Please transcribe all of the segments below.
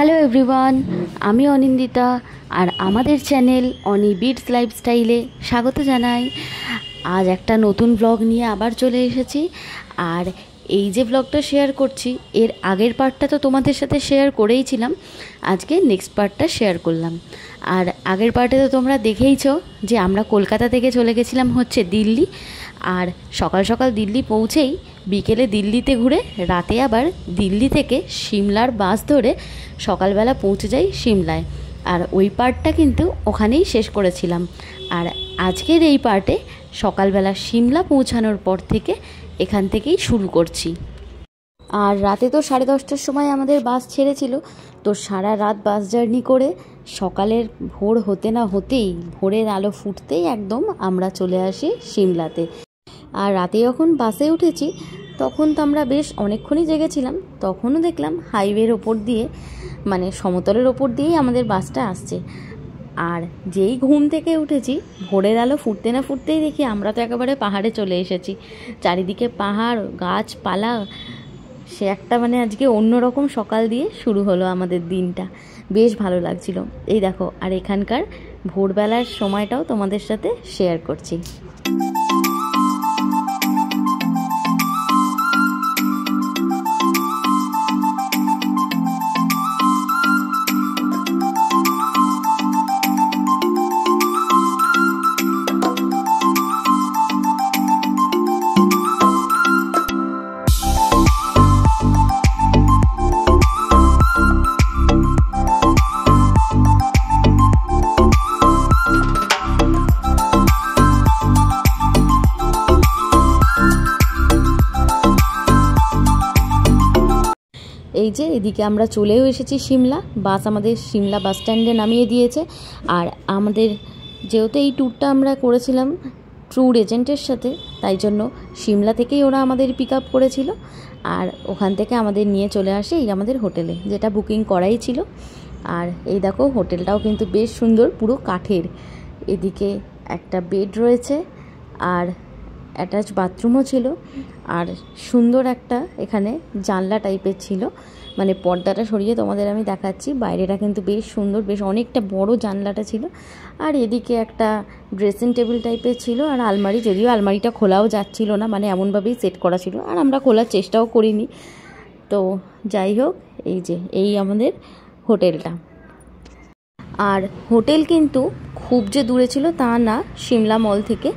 Hello everyone, আমি অনিন্দিতা আর আমাদের channel অনি bits লাইফস্টাইলে স্বাগত জানাই। আজ একটা নতুন ব্লগ নিয়ে আবার চলে এসেছি। আর এই যে ব্লগটা শেয়ার করছি, এর আগের পার্টটা তো তোমাদের সাথে শেয়ার করেইছিলাম, আজকে নেক্সট পার্টটা শেয়ার করলাম। আর আগের পার্টে তো তোমরা দেখেইছো যে আমরা কলকাতা থেকে চলে গেছিলাম হচ্ছে দিল্লি। আর সকাল সকাল দিল্লি পৌঁছেই বিকেলে দিল্লিতে ঘুরে রাতে আবার দিল্লি থেকে সিমলার বাস ধরে সকালবেলা পৌঁছে যাই সিমলায়। আর ওই পার্টটা কিন্তু ওখানেই শেষ করেছিলাম। আর আজকের এই পার্টে সকালবেলা সিমলা পৌঁছানোর পর থেকে এখান থেকেই শুরু করছি। আর রাতে তো 10:30টার সময় আমাদের বাস ছেড়েছিল, তো সারা রাত বাস জার্নি করে সকালের ভোর হতে না হতেই, ভোরের আলো ফুটতেই একদম আমরা চলে আসি সিমলাতে। আর রাতে যখন বাসে উঠেছি তখন তো আমরা বেশ অনেকক্ষণই জেগেছিলাম। তখনও দেখলাম হাইওয়ের ওপর দিয়ে, মানে সমতলের ওপর দিয়েই আমাদের বাসটা আসছে। আর যেই ঘুম থেকে উঠেছি, ভোরের আলো ফুটতে না ফুটতেই দেখি আমরা তো একেবারে পাহাড়ে চলে এসেছি। চারিদিকে পাহাড়, গাছপালা, সে একটা মানে আজকে অন্যরকম সকাল দিয়ে শুরু হলো আমাদের দিনটা। বেশ ভালো লাগছিল। এই দেখো, আর এখানকার ভোরবেলার সময়টাও তোমাদের সাথে শেয়ার করছি। এই যে এদিকে আমরা চলেও এসেছি সিমলা। বাস আমাদের সিমলা বাস স্ট্যান্ডে নামিয়ে দিয়েছে। আর আমাদের যেহেতু এই ট্যুরটা আমরা করেছিলাম ট্যুর এজেন্টের সাথে, তাই জন্য সিমলা থেকেই ওরা আমাদের পিক আপ করেছিল। আর ওখান থেকে আমাদের নিয়ে চলে আসে এই আমাদের হোটেলে, যেটা বুকিং করাই ছিল। আর এই দেখো, হোটেলটাও কিন্তু বেশ সুন্দর, পুরো কাঠের। এদিকে একটা বেড রয়েছে আর অ্যাটাচ বাথরুমও ছিল। আর সুন্দর একটা এখানে জানলা টাইপের ছিল, মানে পর্দাটা সরিয়ে তোমাদের আমি দেখাচ্ছি। বাইরেটা কিন্তু বেশ সুন্দর, বেশ অনেকটা বড় জানলাটা ছিল। আর এদিকে একটা ড্রেসিং টেবিল টাইপের ছিল আর আলমারি, যদিও আলমারিটা খোলাও যাচ্ছিল না, মানে এমনভাবেই সেট করা ছিল। আর আমরা খোলার চেষ্টাও করিনি। তো যাই হোক, এই যে এই আমাদের হোটেলটা। আর হোটেল কিন্তু খুব যে দূরে ছিল তা না, সিমলা মল থেকে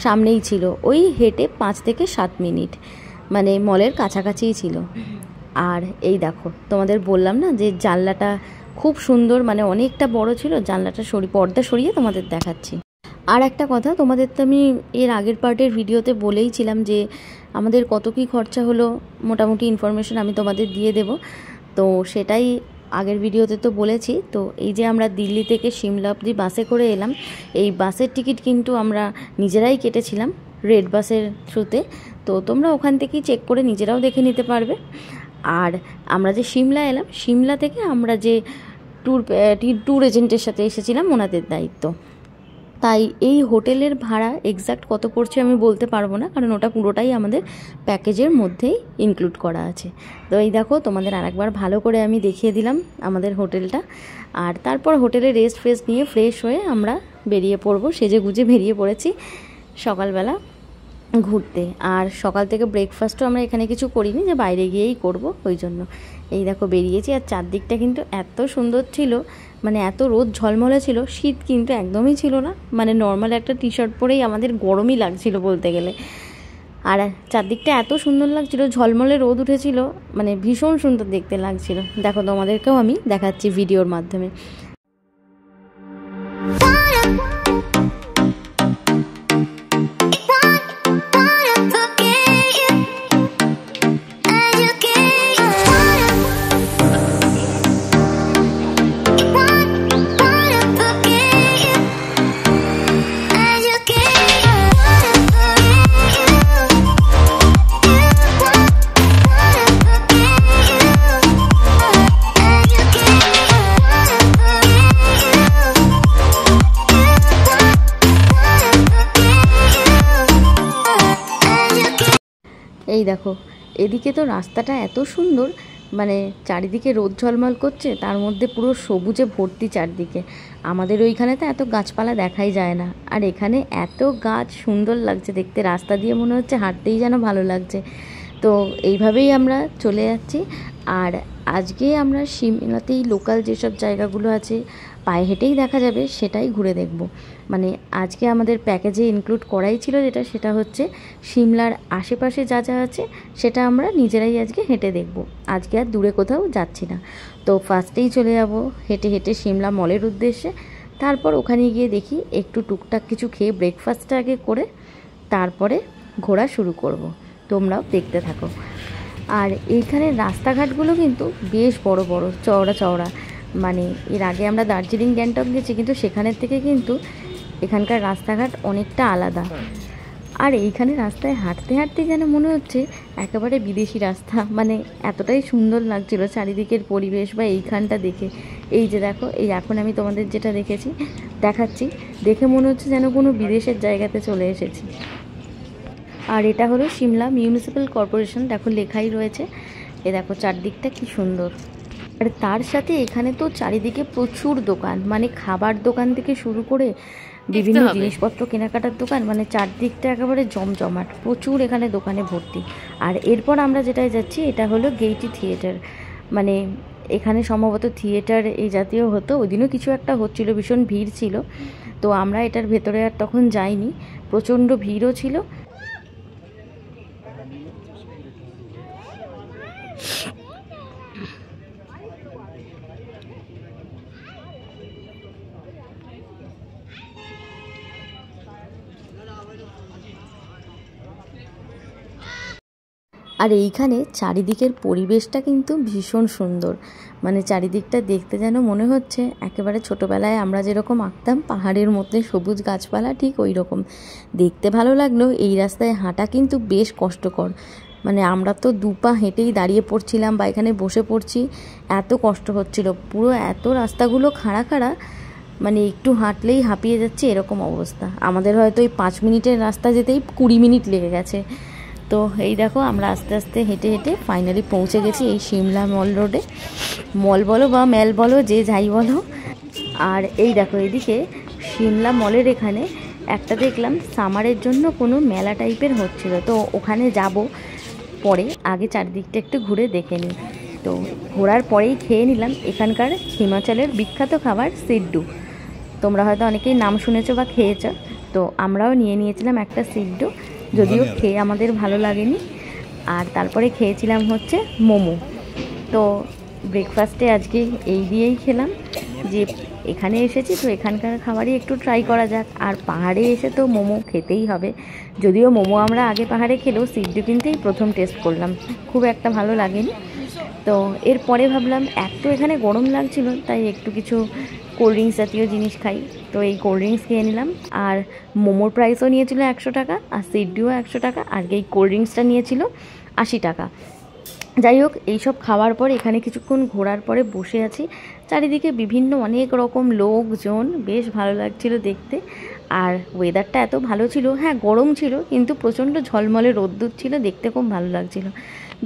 সামনেই ছিল, ওই হেঁটে 5 থেকে 7 মিনিট, মানে মলের কাছাকাছিই ছিল। আর এই দেখো, তোমাদের বললাম না যে জানলাটা খুব সুন্দর, মানে অনেকটা বড় ছিল। জানলাটা পর্দা সরিয়ে তোমাদের দেখাচ্ছি। আর একটা কথা, তোমাদের তো আমি এর আগের পার্টের ভিডিওতে বলেইছিলাম যে আমাদের কত কী খরচা হলো, মোটামুটি ইনফরমেশন আমি তোমাদের দিয়ে দেব। তো সেটাই আগের ভিডিওতে তো বলেছি। তো এই যে আমরা দিল্লি থেকে সিমলা অবধি বাসে করে এলাম, এই বাসের টিকিট কিন্তু আমরা নিজেরাই কেটেছিলাম রেড বাসের থ্রুতে। তো তোমরা ওখান থেকেই চেক করে নিজেরাও দেখে নিতে পারবে। আর আমরা যে সিমলা এলাম, সিমলা থেকে আমরা যে ট্যুর এজেন্টের সাথে এসেছিলাম, ওনাদের দায়িত্ব। তাই এই হোটেলের ভাড়া এক্স্যাক্ট কত পড়ছে আমি বলতে পারবো না, কারণ ওটা পুরোটাই আমাদের প্যাকেজের মধ্যেই ইনক্লুড করা আছে। তো এই দেখো, তোমাদের আরেকবার ভালো করে আমি দেখিয়ে দিলাম আমাদের হোটেলটা। আর তারপর হোটেলে রেস্ট ফ্রেস্ট নিয়ে ফ্রেশ হয়ে আমরা বেরিয়ে পড়বো, সেজে গুজে বেরিয়ে পড়েছি সকালবেলা ঘুরতে। আর সকাল থেকে ব্রেকফাস্টও আমরা এখানে কিছু করিনি, যে বাইরে গিয়েই করব, ওই জন্য এই দেখো বেরিয়েছি। আর চারদিকটা কিন্তু এত সুন্দর ছিল, মানে এত রোদ ঝলমলে ছিল, শীত কিন্তু একদমই ছিল না, মানে নর্মাল একটা টি শার্ট পরেই আমাদের গরমই লাগছিল বলতে গেলে। আর চারদিকটা এত সুন্দর লাগছিল, ঝলমলে রোদ উঠেছিল, মানে ভীষণ সুন্দর দেখতে লাগছিল। দেখো, তোমাদেরকেও আমি দেখাচ্ছি ভিডিওর মাধ্যমে। এই দেখো, এদিকে তো রাস্তাটা এত সুন্দর, মানে চারিদিকে রোদ ঝলমল করছে, তার মধ্যে পুরো সবুজে ভর্তি চারদিকে। আমাদের ওইখানে তো এত গাছপালা দেখাই যায় না, আর এখানে এত গাছ, সুন্দর লাগছে দেখতে। রাস্তা দিয়ে মনে হচ্ছে হাঁটতেই যেন ভালো লাগছে। তো এইভাবেই আমরা চলে যাচ্ছি। আর আজকে আমরা সিমলাতেই লোকাল যেসব জায়গাগুলো আছে পায়ে হেঁটেই দেখা যাবে সেটাই ঘুরে দেখব। মানে আজকে আমাদের প্যাকেজে ইনক্লুড করাই ছিল যেটা, সেটা হচ্ছে সিমলার আশেপাশে যা যা আছে সেটা আমরা নিজেরাই আজকে হেঁটে দেখব। আজকে আর দূরে কোথাও যাচ্ছি না। তো ফার্স্টেই চলে যাব হেঁটে হেঁটে সিমলা মলের উদ্দেশ্যে। তারপর ওখানে গিয়ে দেখি একটু টুকটাক কিছু খেয়ে ব্রেকফাস্টটা আগে করে তারপরে ঘোরা শুরু করব। তোমরাও দেখতে থাকো। আর এইখানের রাস্তাঘাটগুলো কিন্তু বেশ বড় বড়, চওড়া চওড়া। মানে এর আগে আমরা দার্জিলিং গ্যাংটক গেছি, কিন্তু সেখানের থেকে কিন্তু এখানকার রাস্তাঘাট অনেকটা আলাদা। আর এইখানে রাস্তায় হাঁটতে হাঁটতে যেন মনে হচ্ছে একেবারে বিদেশি রাস্তা। মানে এতটাই সুন্দর লাগছিল চারিদিকের পরিবেশ বা এইখানটা দেখে। এই যে দেখো, এই এখন আমি তোমাদের যেটা দেখাচ্ছি, দেখে মনে হচ্ছে যেন কোনো বিদেশের জায়গাতে চলে এসেছি। আর এটা হলো সিমলা মিউনিসিপ্যাল কর্পোরেশন, দেখো লেখাই রয়েছে। এ দেখো চারদিকটা কি সুন্দর। আর তার সাথে এখানে তো চারিদিকে প্রচুর দোকান, মানে খাবার দোকান থেকে শুরু করে বিভিন্ন জিনিসপত্র কেনাকাটার দোকান, মানে চারদিকটা একেবারে জমজমাট, প্রচুর এখানে দোকানে ভর্তি। আর এরপর আমরা যেটাই যাচ্ছি এটা হলো গেইটি থিয়েটার। মানে এখানে সম্ভবত থিয়েটার এই জাতীয় হতো, ওই দিনও কিছু একটা হচ্ছিল, ভীষণ ভিড় ছিল। তো আমরা এটার ভেতরে আর তখন যাইনি, প্রচণ্ড ভিড়ও ছিল। আর এইখানে চারিদিকের পরিবেশটা কিন্তু ভীষণ সুন্দর। মানে চারিদিকটা দেখতে যেন মনে হচ্ছে একেবারে ছোটোবেলায় আমরা যেরকম আঁকতাম পাহাড়ের মধ্যে সবুজ গাছপালা, ঠিক ওই রকম দেখতে ভালো লাগলেও এই রাস্তায় হাঁটা কিন্তু বেশ কষ্টকর। মানে আমরা তো দুপা হেঁটেই দাঁড়িয়ে পড়ছিলাম বা এখানে বসে পড়ছি, এত কষ্ট হচ্ছিল। পুরো এত রাস্তাগুলো খাড়া খাড়া, মানে একটু হাঁটলেই হাঁপিয়ে যাচ্ছে এরকম অবস্থা। আমাদের হয়তো এই 5 মিনিটের রাস্তা যেতেই 20 মিনিট লেগে গেছে। তো এই দেখো আমরা আস্তে আস্তে হেঁটে হেঁটে ফাইনালি পৌঁছে গেছি এই সিমলা মল রোডে। মল বলো বা মেল বলো, যে যাই বলো। আর এই দেখো এদিকে সিমলা মলের এখানে একটা দেখলাম সামারের জন্য কোনো মেলা টাইপের হচ্ছিল, তো ওখানে যাব পরে। আগে চারদিকটা একটু ঘুরে দেখে নিই। তো ঘোরার পরেই খেয়ে নিলাম এখানকার হিমাচলের বিখ্যাত খাবার সিড্ডু। তোমরা হয়তো অনেকেই নাম শুনেছো বা খেয়েছো। তো আমরাও নিয়েছিলাম একটা সিড্ডু, যদিও খেয়ে আমাদের ভালো লাগেনি। আর তারপরে খেয়েছিলাম হচ্ছে মোমো। তো ব্রেকফাস্টে আজকে এই দিয়েই খেলাম, যে এখানে এসেছি তো এখানকার খাবারই একটু ট্রাই করা যাক। আর পাহাড়ে এসে তো মোমো খেতেই হবে। যদিও মোমো আমরা আগে পাহাড়ে খেলেও সিড্ডু কিনতেই প্রথম টেস্ট করলাম, খুব একটা ভালো লাগেনি। তো এরপরে ভাবলাম এত এখানে গরম লাগছিল, তাই একটু কিছু কোল্ড ড্রিঙ্কস জাতীয় জিনিস খাই। তো এই কোল্ড ড্রিঙ্কস খেয়ে নিলাম। আর মোমোর প্রাইসও নিয়েছিল 100 টাকা, আর সিড্ডুও 100 টাকা, আর এই কোল্ড ড্রিঙ্কসটা নিয়েছিল 80 টাকা। যাই হোক, এইসব খাওয়ার পর এখানে কিছুক্ষণ ঘোরার পরে বসে আছি। চারিদিকে বিভিন্ন অনেক রকম লোকজন, বেশ ভালো লাগছিল দেখতে। আর ওয়েদারটা এত ভালো ছিল, হ্যাঁ গরম ছিল কিন্তু প্রচণ্ড ঝলমলে রোদ্দুর ছিল, দেখতে খুব ভালো লাগছিল।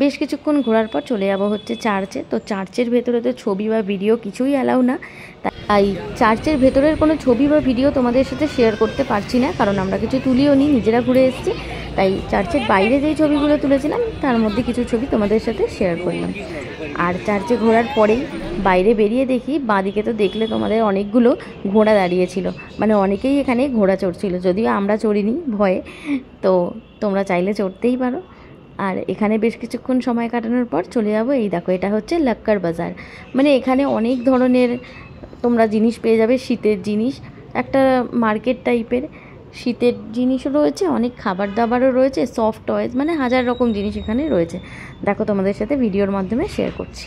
বেশ কিছুক্ষণ ঘোরার পর চলে যাবো হচ্ছে চার্চে। তো চার্চের ভেতরে তো ছবি বা ভিডিও কিছুই অ্যালাউ না, তাই চার্চের ভেতরের কোনো ছবি বা ভিডিও তোমাদের সাথে শেয়ার করতে পারছি না, কারণ আমরা কিছু তুলিও নি, নিজেরা ঘুরে এসেছি। তাই চার্চের বাইরে যেই ছবিগুলো তুলেছিলাম তার মধ্যে কিছু ছবি তোমাদের সাথে শেয়ার করলাম। আর চার্চে ঘোরার পরেই বাইরে বেরিয়ে দেখি বাঁদিকে তো দেখলে তোমাদের অনেকগুলো ঘোড়া দাঁড়িয়েছিল, মানে অনেকেই এখানে ঘোড়া চড়ছিল, যদিও আমরা চড়িনি ভয়ে। তো তোমরা চাইলে চড়তেই পারো। আর এখানে বেশ কিছুক্ষণ সময় কাটানোর পর চলে যাবো, এই দেখো এটা হচ্ছে লাক্কার বাজার। মানে এখানে অনেক ধরনের তোমরা জিনিস পেয়ে যাবে, শীতের জিনিস, একটা মার্কেট টাইপের। শীতের জিনিসও রয়েছে, অনেক খাবার দাবারও রয়েছে, সফট টয়েস, মানে 1000 রকম জিনিস এখানে রয়েছে। দেখো তোমাদের সাথে ভিডিওর মাধ্যমে শেয়ার করছি।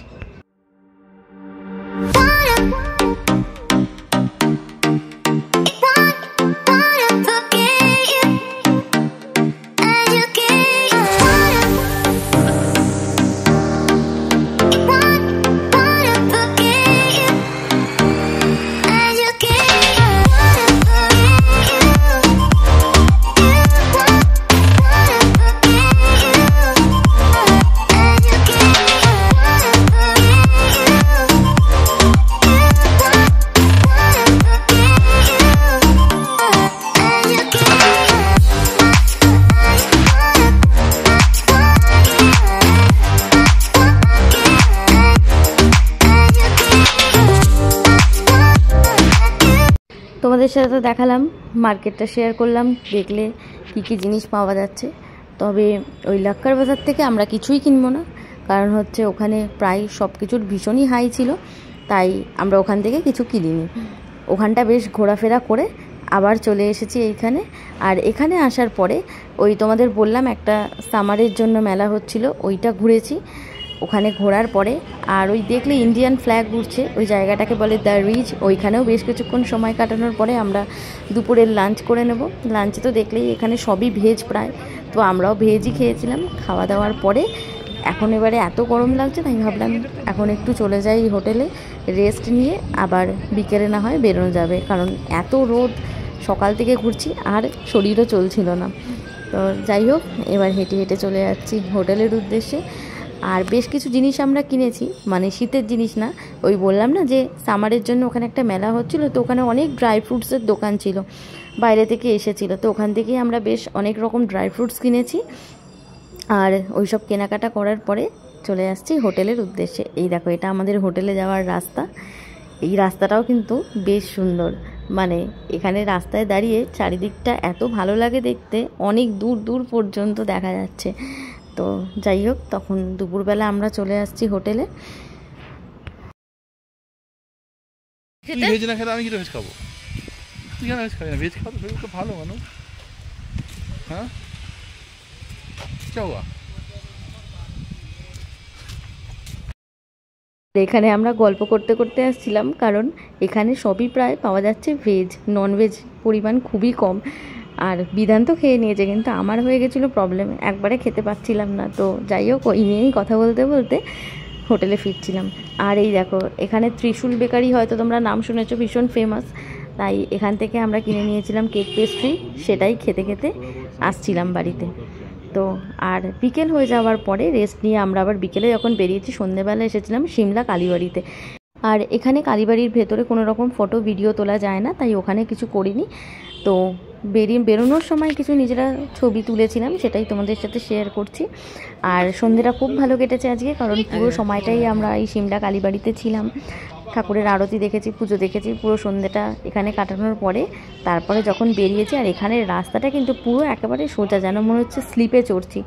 তোমাদের সাথে তো দেখালাম, মার্কেটটা শেয়ার করলাম, দেখলে কী কী জিনিস পাওয়া যাচ্ছে। তবে ওই লাক্কার বাজার থেকে আমরা কিছুই কিনবো না, কারণ হচ্ছে ওখানে প্রায় সব কিছুর ভীষণই হাই ছিল, তাই আমরা ওখান থেকে কিছু কিনিনি। ওখানটা বেশ ঘোরাফেরা করে আবার চলে এসেছি এইখানে। আর এখানে আসার পরে ওই তোমাদের বললাম একটা সামারের জন্য মেলা হচ্ছিল, ওইটা ঘুরেছি। ওখানে ঘোরার পরে আর ওই দেখলে ইন্ডিয়ান ফ্ল্যাগ উঠছে, ওই জায়গাটাকে বলে দ্য রিজ, ওইখানেও বেশ কিছুক্ষণ সময় কাটানোর পরে আমরা দুপুরের লাঞ্চ করে নেব। লাঞ্চে তো দেখলেই এখানে সবই ভেজ প্রায়, তো আমরাও ভেজই খেয়েছিলাম। খাওয়া দাওয়ার পরে এখন এবারে এত গরম লাগছে, তাই ভাবলাম এখন একটু চলে যাই হোটেলে, রেস্ট নিয়ে আবার বিকেলে না হয় বেরোনো যাবে, কারণ এত রোদ, সকাল থেকে ঘুরছি আর শরীরও চলছিল না। তো যাই হোক, এবার হেঁটে হেঁটে চলে যাচ্ছি হোটেলের উদ্দেশ্যে। আর বেশ কিছু জিনিস আমরা কিনেছি, মানে শীতের জিনিস না, ওই বললাম না যে সামারের জন্য ওখানে একটা মেলা হচ্ছিলো, তো ওখানে অনেক ড্রাই ফ্রুটসের দোকান ছিল, বাইরে থেকে এসেছিলো, তো ওখান থেকেই আমরা বেশ অনেক রকম ড্রাই ফ্রুটস কিনেছি। আর ওই সব কেনাকাটা করার পরে চলে আসছি হোটেলের উদ্দেশ্যে। এই দেখো, এটা আমাদের হোটেলে যাওয়ার রাস্তা। এই রাস্তাটাও কিন্তু বেশ সুন্দর, মানে এখানে রাস্তায় দাঁড়িয়ে চারিদিকটা এত ভালো লাগে দেখতে, অনেক দূর দূর পর্যন্ত দেখা যাচ্ছে। তো যাই হোক, তখন দুপুরবেলা আমরা চলে আসছি হোটেলে। ভেজ না খেলে আমি কি ভেজ খাবো? তুই কেন ভেজ খাবি না? ভেজ খাওয়া তো ভালো মানুষ। হ্যাঁ, চাওয়া। এখানে আমরা গল্প করতে করতে আসছিলাম, কারণ এখানে সবই প্রায় পাওয়া যাচ্ছে ভেজ, ননভেজ পরিমাণ খুবই কম। আর বিধান তো খেয়ে নিয়েছে, কিন্তু আমার হয়ে গেছিলো প্রবলেম, একবারে খেতে পাচ্ছিলাম না। তো যাই হোক, ওই নিয়েই কথা বলতে বলতে হোটেলে ফিরছিলাম। আর এই দেখো, এখানে ত্রিশূল বেকারি, হয়তো তোমরা নাম শুনেছো, ভীষণ ফেমাস, তাই এখান থেকে আমরা কিনে নিয়েছিলাম কেক পেস্ট্রি, সেটাই খেতে খেতে আসছিলাম বাড়িতে। তো আর বিকেল হয়ে যাওয়ার পরে রেস্ট নিয়ে আমরা আবার বিকেলে যখন বেরিয়েছি, সন্ধ্যেবেলা এসেছিলাম সিমলা কালীবাড়িতে। আর এখানে কালীবাড়ির ভেতরে কোনো রকম ফটো ভিডিও তোলা যায় না, তাই ওখানে কিছু করিনি। তো বেরোনোর সময় কিছু নিজেরা ছবি তুলেছিলাম, সেটাই তোমাদের সাথে শেয়ার করছি। আর সন্ধ্যেটা খুব ভালো কেটেছে আজকে, কারণ পুরো সময়টাই আমরা এই সিমলা কালীবাড়িতে ছিলাম, ঠাকুরের আরতি দেখেছি, পুজো দেখেছি, পুরো সন্ধ্যেটা এখানে কাটানোর পরে তারপরে যখন বেরিয়েছি। আর এখানের রাস্তাটা কিন্তু পুরো একেবারে সোজা, যেন মনে হচ্ছে স্লিপে চড়ছি।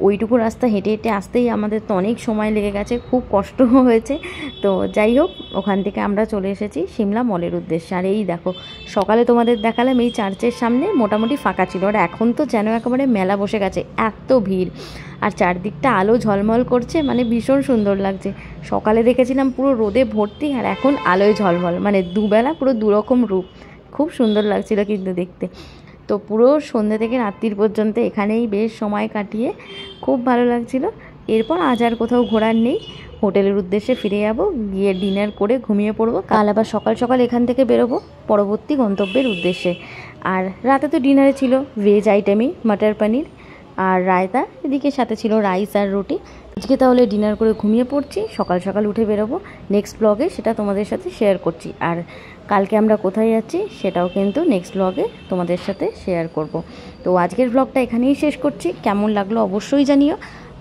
ওইটুকু রাস্তা হেঁটে হেঁটে আসতেই আমাদের তো অনেক সময় লেগে গেছে, খুব কষ্ট হয়েছে। তো যাই হোক, ওখান থেকে আমরা চলে এসেছি সিমলা মলের উদ্দেশ্যে। আর এই দেখো, সকালে তোমাদের দেখালাম এই চার্চের সামনে মোটামুটি ফাঁকা ছিল, আর এখন তো যেন একেবারে মেলা বসে গেছে, এত ভিড়। আর চারদিকটা আলো ঝলমল করছে, মানে ভীষণ সুন্দর লাগছে। সকালে দেখেছিলাম পুরো রোদে ভর্তি, আর এখন আলোয় ঝলমল, মানে দুবেলা পুরো দুরকম রূপ। খুব সুন্দর লাগছিল কিন্তু দেখতে। তো পুরো সন্ধ্যে থেকে রাত্রির পর্যন্ত এখানেই বেশ সময় কাটিয়ে খুব ভালো লাগছিল। এরপর আজ আর কোথাও ঘোরার নেই, হোটেলের উদ্দেশ্যে ফিরে যাব, গিয়ে ডিনার করে ঘুমিয়ে পড়বো। কাল আবার সকাল সকাল এখান থেকে বেরোবো পরবর্তী গন্তব্যের উদ্দেশ্যে। আর রাতে তো ডিনারে ছিল ভেজ আইটেমই, মটর পনির আর রায়তা, এদিকে সাথে ছিল রাইস আর রুটি। আজকে তাহলে ডিনার করে ঘুমিয়ে পড়ছি, সকাল সকাল উঠে বেরোবো। নেক্সট ব্লগে সেটা তোমাদের সাথে শেয়ার করছি। আর কালকে আমরা কোথায় যাচ্ছি সেটাও কিন্তু নেক্সট ব্লগে তোমাদের সাথে শেয়ার করব। তো আজকের ব্লগটা এখানেই শেষ করছি। কেমন লাগলো অবশ্যই জানিও,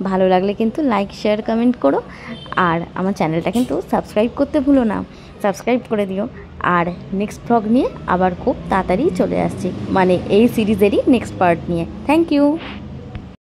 ভালো লাগলে কিন্তু লাইক শেয়ার কমেন্ট করো। আর আমার চ্যানেলটা কিন্তু সাবস্ক্রাইব করতে ভুলো না, সাবস্ক্রাইব করে দিও। আর নেক্সট ব্লগ নিয়ে আবার খুব তাড়াতাড়ি চলে আসছি, মানে এই সিরিজেরই নেক্সট পার্ট নিয়ে। Thank you.